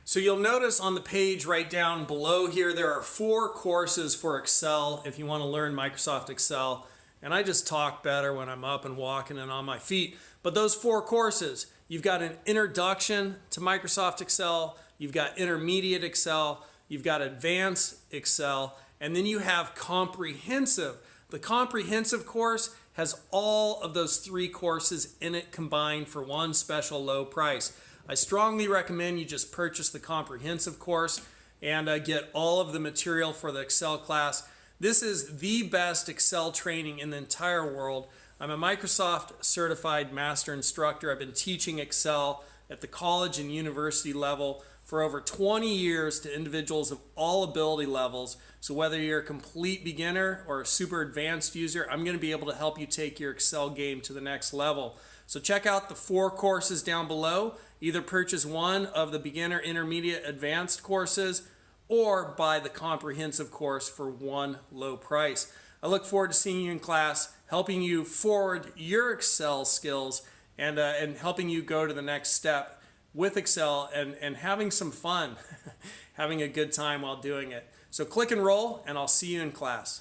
So you'll notice on the page right down below here, there are 4 courses for Excel if you want to learn Microsoft Excel. And I just talk better when I'm up and walking and on my feet. But those 4 courses, you've got an introduction to Microsoft Excel, you've got intermediate Excel, you've got advanced Excel, and then you have comprehensive. The comprehensive course has all of those 3 courses in it combined for one special low price. I strongly recommend you just purchase the comprehensive course and get all of the material for the Excel class. This is the best Excel training in the entire world. I'm a Microsoft certified master instructor. I've been teaching Excel at the college and university level for over 20 years to individuals of all ability levels. So whether you're a complete beginner or a super advanced user, I'm going to be able to help you take your Excel game to the next level. So check out the 4 courses down below. Either purchase one of the beginner, intermediate, advanced courses or buy the comprehensive course for one low price. I look forward to seeing you in class, helping you forward your Excel skills and helping you go to the next step with Excel and having some fun, having a good time while doing it. So click and roll, and I'll see you in class.